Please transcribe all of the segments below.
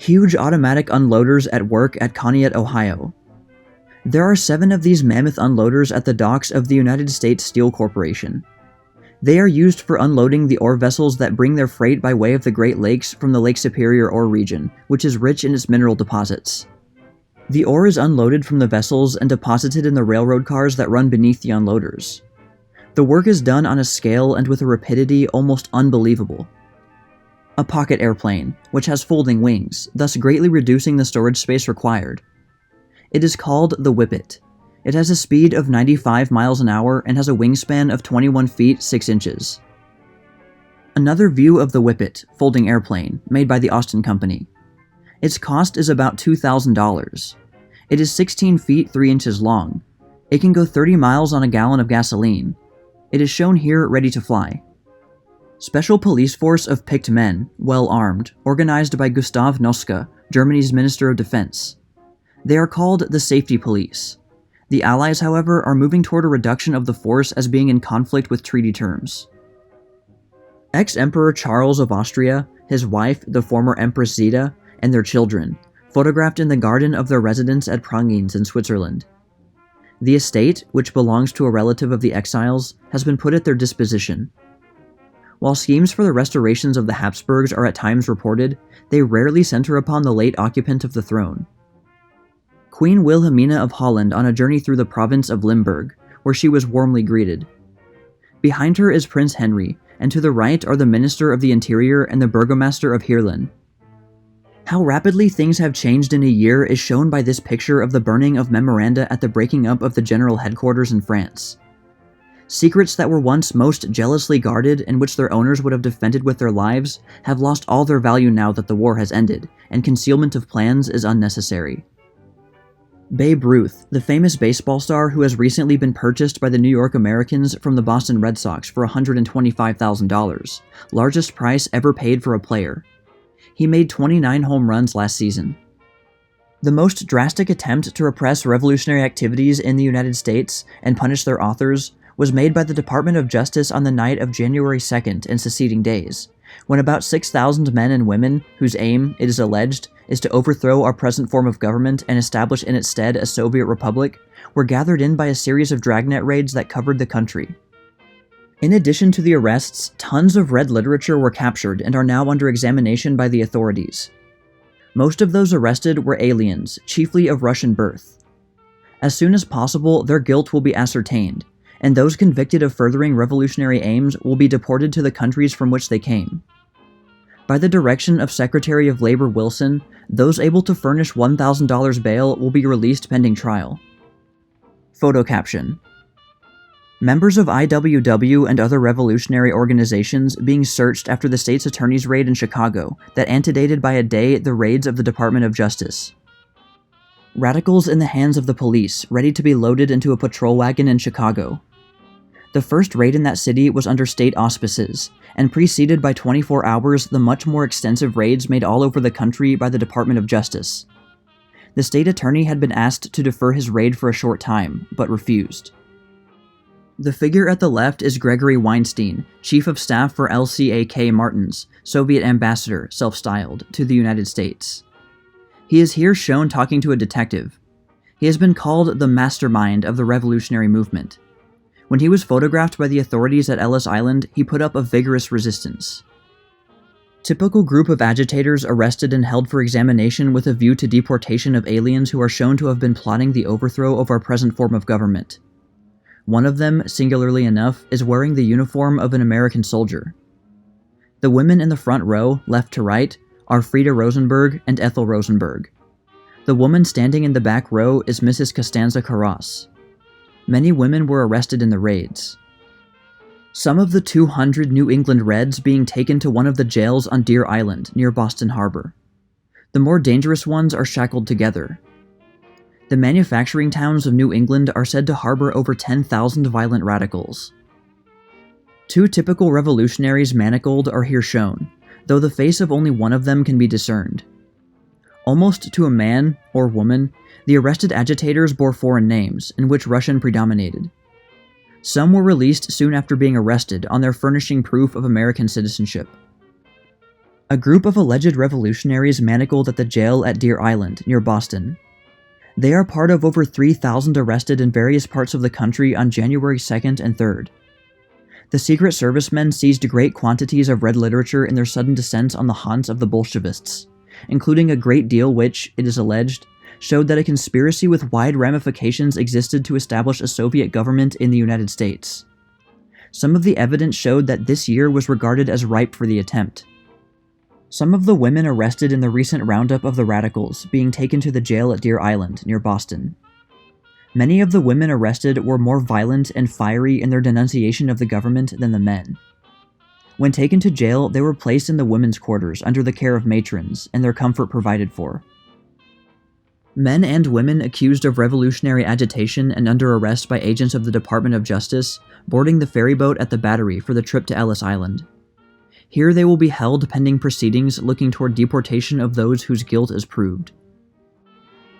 Huge automatic unloaders at work at Conneaut, Ohio. There are 7 of these mammoth unloaders at the docks of the United States Steel Corporation. They are used for unloading the ore vessels that bring their freight by way of the Great Lakes from the Lake Superior ore region, which is rich in its mineral deposits. The ore is unloaded from the vessels and deposited in the railroad cars that run beneath the unloaders. The work is done on a scale and with a rapidity almost unbelievable. A pocket airplane, which has folding wings, thus greatly reducing the storage space required. It is called the Whippet. It has a speed of 95 miles an hour and has a wingspan of 21 feet 6 inches. Another view of the Whippet, folding airplane, made by the Austin Company. Its cost is about $2,000. It is 16 feet 3 inches long. It can go 30 miles on a gallon of gasoline. It is shown here ready to fly. Special police force of picked men, well armed, organized by Gustav Noske, Germany's Minister of Defense. They are called the Safety Police. The Allies, however, are moving toward a reduction of the force as being in conflict with treaty terms. Ex-Emperor Charles of Austria, his wife, the former Empress Zita, and their children, photographed in the garden of their residence at Prangins in Switzerland. The estate, which belongs to a relative of the exiles, has been put at their disposition. While schemes for the restorations of the Habsburgs are at times reported, they rarely center upon the late occupant of the throne. Queen Wilhelmina of Holland on a journey through the province of Limburg, where she was warmly greeted. Behind her is Prince Henry, and to the right are the Minister of the Interior and the Burgomaster of Heerlen. How rapidly things have changed in a year is shown by this picture of the burning of memoranda at the breaking up of the general headquarters in France. Secrets that were once most jealously guarded and which their owners would have defended with their lives have lost all their value now that the war has ended, and concealment of plans is unnecessary. Babe Ruth, the famous baseball star who has recently been purchased by the New York Americans from the Boston Red Sox for $125,000, largest price ever paid for a player. He made 29 home runs last season. The most drastic attempt to repress revolutionary activities in the United States and punish their authors was made by the Department of Justice on the night of January 2nd and succeeding days, when about 6,000 men and women, whose aim, it is alleged, is to overthrow our present form of government and establish in its stead a Soviet republic, were gathered in by a series of dragnet raids that covered the country. In addition to the arrests, tons of red literature were captured and are now under examination by the authorities. Most of those arrested were aliens, chiefly of Russian birth. As soon as possible, their guilt will be ascertained, and those convicted of furthering revolutionary aims will be deported to the countries from which they came. By the direction of Secretary of Labor Wilson, those able to furnish $1,000 bail will be released pending trial. Photo caption: Members of IWW and other revolutionary organizations being searched after the state's attorney's raid in Chicago that antedated by a day the raids of the Department of Justice. Radicals in the hands of the police, ready to be loaded into a patrol wagon in Chicago. The first raid in that city was under state auspices, and preceded by 24 hours the much more extensive raids made all over the country by the Department of Justice. The state attorney had been asked to defer his raid for a short time, but refused. The figure at the left is Gregory Weinstein, Chief of Staff for LCAK Martins, Soviet ambassador, self-styled, to the United States. He is here shown talking to a detective. He has been called the mastermind of the revolutionary movement. When he was photographed by the authorities at Ellis Island, he put up a vigorous resistance. Typical group of agitators arrested and held for examination with a view to deportation of aliens who are shown to have been plotting the overthrow of our present form of government. One of them, singularly enough, is wearing the uniform of an American soldier. The women in the front row, left to right, are Frida Rosenberg and Ethel Rosenberg. The woman standing in the back row is Mrs. Costanza Carras. Many women were arrested in the raids. Some of the 200 New England Reds being taken to one of the jails on Deer Island, near Boston Harbor. The more dangerous ones are shackled together. The manufacturing towns of New England are said to harbor over 10,000 violent radicals. 2 typical revolutionaries manacled are here shown, though the face of only one of them can be discerned. Almost to a man, or woman, the arrested agitators bore foreign names, in which Russian predominated. Some were released soon after being arrested on their furnishing proof of American citizenship. A group of alleged revolutionaries manacled at the jail at Deer Island, near Boston. They are part of over 3,000 arrested in various parts of the country on January 2nd and 3rd. The Secret Service men seized great quantities of red literature in their sudden descent on the haunts of the Bolshevists, including a great deal which, it is alleged, showed that a conspiracy with wide ramifications existed to establish a Soviet government in the United States. Some of the evidence showed that this year was regarded as ripe for the attempt. Some of the women arrested in the recent roundup of the radicals being taken to the jail at Deer Island, near Boston. Many of the women arrested were more violent and fiery in their denunciation of the government than the men. When taken to jail, they were placed in the women's quarters under the care of matrons, and their comfort provided for. Men and women accused of revolutionary agitation and under arrest by agents of the Department of Justice boarding the ferryboat at the Battery for the trip to Ellis Island. Here they will be held pending proceedings looking toward deportation of those whose guilt is proved.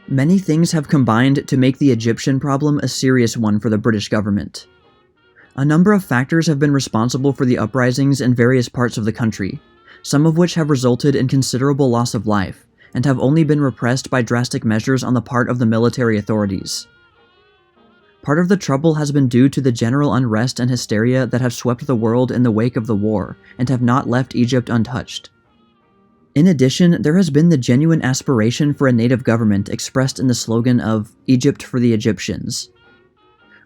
Many things have combined to make the Egyptian problem a serious one for the British government. A number of factors have been responsible for the uprisings in various parts of the country, some of which have resulted in considerable loss of life, and have only been repressed by drastic measures on the part of the military authorities. Part of the trouble has been due to the general unrest and hysteria that have swept the world in the wake of the war and have not left Egypt untouched. In addition, there has been the genuine aspiration for a native government expressed in the slogan of "Egypt for the Egyptians."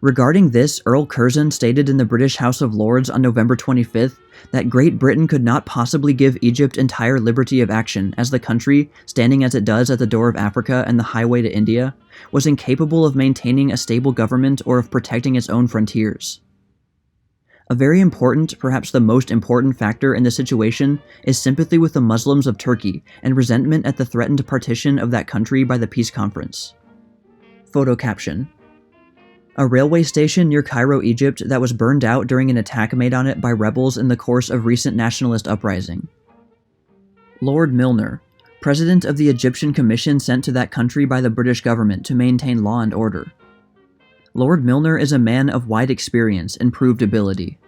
Regarding this, Earl Curzon stated in the British House of Lords on November 25th that Great Britain could not possibly give Egypt entire liberty of action, as the country, standing as it does at the door of Africa and the highway to India, was incapable of maintaining a stable government or of protecting its own frontiers. A very important, perhaps the most important factor in the situation is sympathy with the Muslims of Turkey and resentment at the threatened partition of that country by the peace conference. Photo caption: a railway station near Cairo, Egypt that was burned out during an attack made on it by rebels in the course of recent nationalist uprising. Lord Milner, president of the Egyptian commission sent to that country by the British government to maintain law and order. Lord Milner is a man of wide experience and proved ability.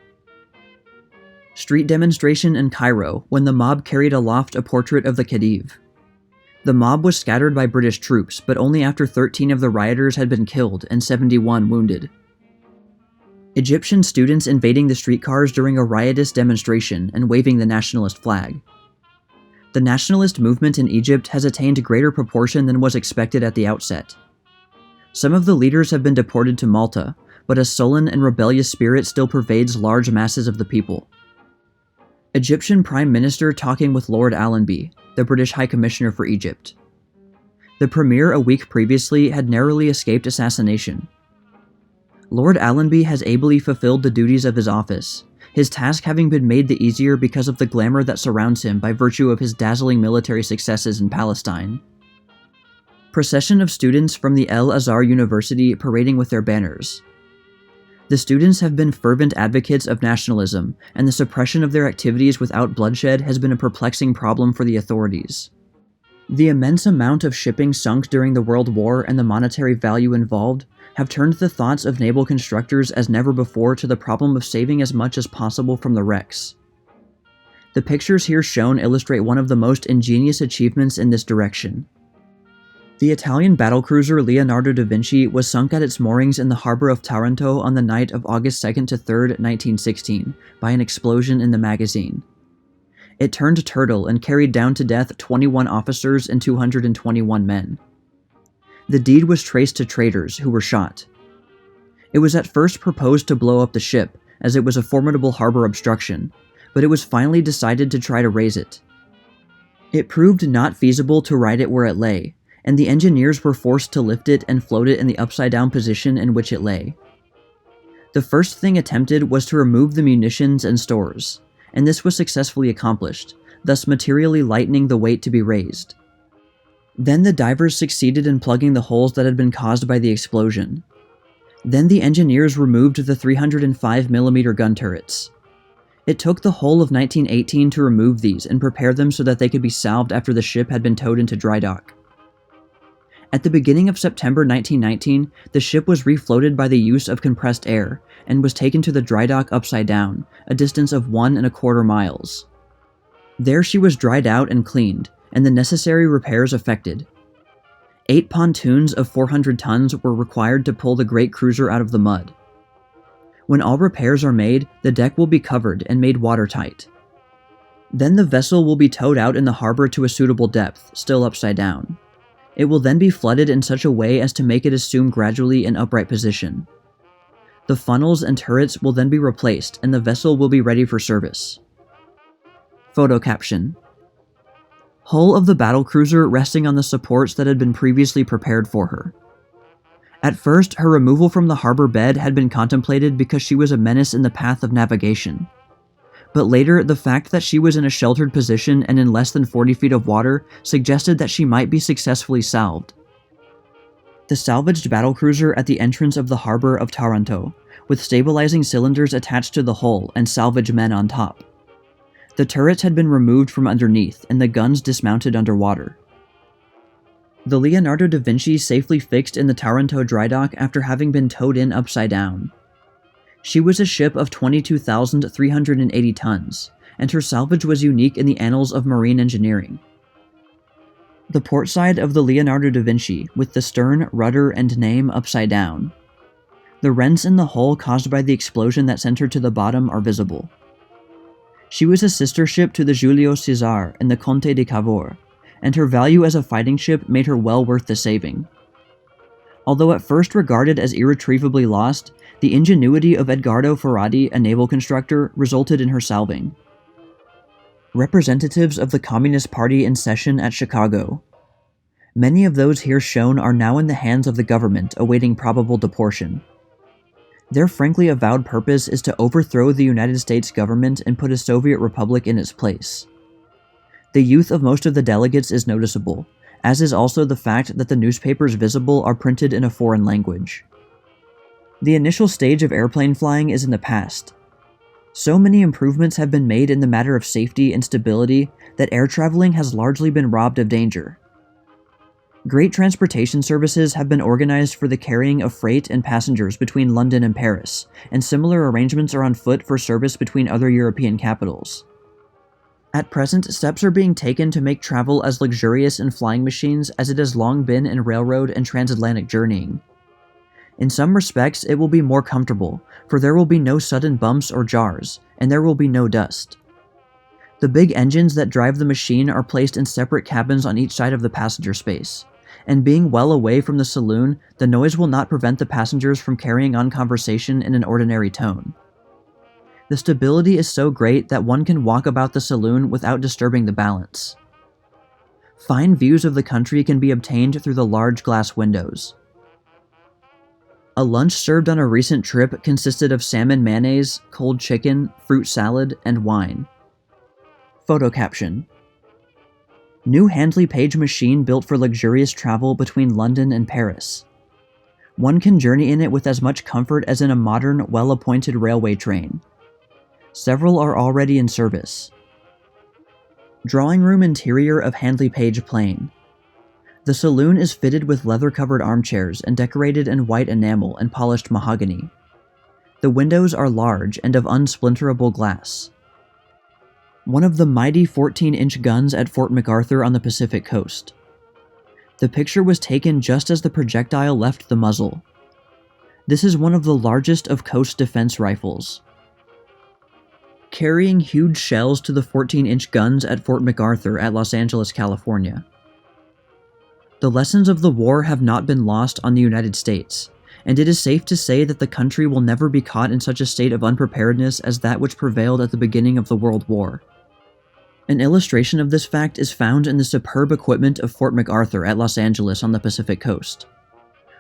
Street demonstration in Cairo when the mob carried aloft a portrait of the Khedive. The mob was scattered by British troops, but only after 13 of the rioters had been killed and 71 wounded. Egyptian students invading the streetcars during a riotous demonstration and waving the nationalist flag. The nationalist movement in Egypt has attained greater proportion than was expected at the outset. Some of the leaders have been deported to Malta, but a sullen and rebellious spirit still pervades large masses of the people. Egyptian Prime Minister talking with Lord Allenby, the British High Commissioner for Egypt. The Premier a week previously had narrowly escaped assassination. Lord Allenby has ably fulfilled the duties of his office, his task having been made the easier because of the glamour that surrounds him by virtue of his dazzling military successes in Palestine. Procession of students from the El Azhar University parading with their banners. The students have been fervent advocates of nationalism, and the suppression of their activities without bloodshed has been a perplexing problem for the authorities. The immense amount of shipping sunk during the World War and the monetary value involved have turned the thoughts of naval constructors as never before to the problem of saving as much as possible from the wrecks. The pictures here shown illustrate one of the most ingenious achievements in this direction. The Italian battlecruiser Leonardo da Vinci was sunk at its moorings in the harbor of Taranto on the night of August 2nd to 3rd, 1916, by an explosion in the magazine. It turned turtle and carried down to death 21 officers and 221 men. The deed was traced to traitors who were shot. It was at first proposed to blow up the ship, as it was a formidable harbor obstruction, but it was finally decided to try to raise it. It proved not feasible to ride it where it lay, and the engineers were forced to lift it and float it in the upside-down position in which it lay. The first thing attempted was to remove the munitions and stores, and this was successfully accomplished, thus materially lightening the weight to be raised. Then the divers succeeded in plugging the holes that had been caused by the explosion. Then the engineers removed the 305mm gun turrets. It took the whole of 1918 to remove these and prepare them so that they could be salved after the ship had been towed into dry dock. At the beginning of September 1919, the ship was refloated by the use of compressed air, and was taken to the dry dock upside down, a distance of 1¼ miles. There she was dried out and cleaned, and the necessary repairs effected. 8 pontoons of 400 tons were required to pull the great cruiser out of the mud. When all repairs are made, the deck will be covered and made watertight. Then the vessel will be towed out in the harbor to a suitable depth, still upside down. It will then be flooded in such a way as to make it assume gradually an upright position. The funnels and turrets will then be replaced and the vessel will be ready for service. Photo caption: hull of the battlecruiser resting on the supports that had been previously prepared for her. At first, her removal from the harbor bed had been contemplated because she was a menace in the path of navigation. But later, the fact that she was in a sheltered position and in less than 40 feet of water suggested that she might be successfully salved. The salvaged battlecruiser at the entrance of the harbor of Taranto, with stabilizing cylinders attached to the hull and salvage men on top. The turrets had been removed from underneath and the guns dismounted underwater. The Leonardo da Vinci safely fixed in the Taranto dry dock after having been towed in upside down. She was a ship of 22,380 tons, and her salvage was unique in the annals of marine engineering. The port side of the Leonardo da Vinci, with the stern, rudder, and name upside down. The rents in the hull caused by the explosion that sent her to the bottom are visible. She was a sister ship to the Giulio Cesar and the Conte di Cavour, and her value as a fighting ship made her well worth the saving. Although at first regarded as irretrievably lost, the ingenuity of Edgardo Ferrati, a naval constructor, resulted in her salving. Representatives of the Communist Party in session at Chicago. Many of those here shown are now in the hands of the government awaiting probable deportation. Their frankly avowed purpose is to overthrow the United States government and put a Soviet republic in its place. The youth of most of the delegates is noticeable, as is also the fact that the newspapers visible are printed in a foreign language. The initial stage of airplane flying is in the past. So many improvements have been made in the matter of safety and stability that air traveling has largely been robbed of danger. Great transportation services have been organized for the carrying of freight and passengers between London and Paris, and similar arrangements are on foot for service between other European capitals. At present, steps are being taken to make travel as luxurious in flying machines as it has long been in railroad and transatlantic journeying. In some respects, it will be more comfortable, for there will be no sudden bumps or jars, and there will be no dust. The big engines that drive the machine are placed in separate cabins on each side of the passenger space, and being well away from the saloon, the noise will not prevent the passengers from carrying on conversation in an ordinary tone. The stability is so great that one can walk about the saloon without disturbing the balance. Fine views of the country can be obtained through the large glass windows. A lunch served on a recent trip consisted of salmon mayonnaise, cold chicken, fruit salad, and wine. Photo caption: new Handley Page machine built for luxurious travel between London and Paris. One can journey in it with as much comfort as in a modern, well-appointed railway train. Several are already in service. Drawing room interior of Handley Page plane. The saloon is fitted with leather-covered armchairs and decorated in white enamel and polished mahogany. The windows are large and of unsplinterable glass. One of the mighty 14-inch guns at Fort MacArthur on the Pacific coast. The picture was taken just as the projectile left the muzzle. This is one of the largest of coast defense rifles. Carrying huge shells to the 14-inch guns at Fort MacArthur at Los Angeles, California. The lessons of the war have not been lost on the United States, and it is safe to say that the country will never be caught in such a state of unpreparedness as that which prevailed at the beginning of the World War. An illustration of this fact is found in the superb equipment of Fort MacArthur at Los Angeles on the Pacific coast.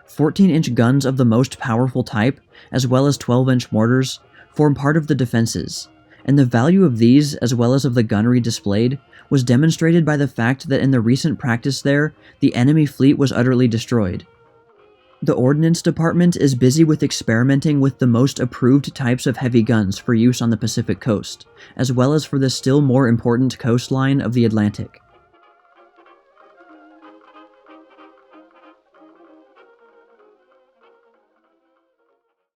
14-inch guns of the most powerful type, as well as 12-inch mortars, form part of the defenses, and the value of these, as well as of the gunnery displayed, was demonstrated by the fact that in the recent practice there, the enemy fleet was utterly destroyed. The Ordnance Department is busy with experimenting with the most approved types of heavy guns for use on the Pacific coast, as well as for the still more important coastline of the Atlantic.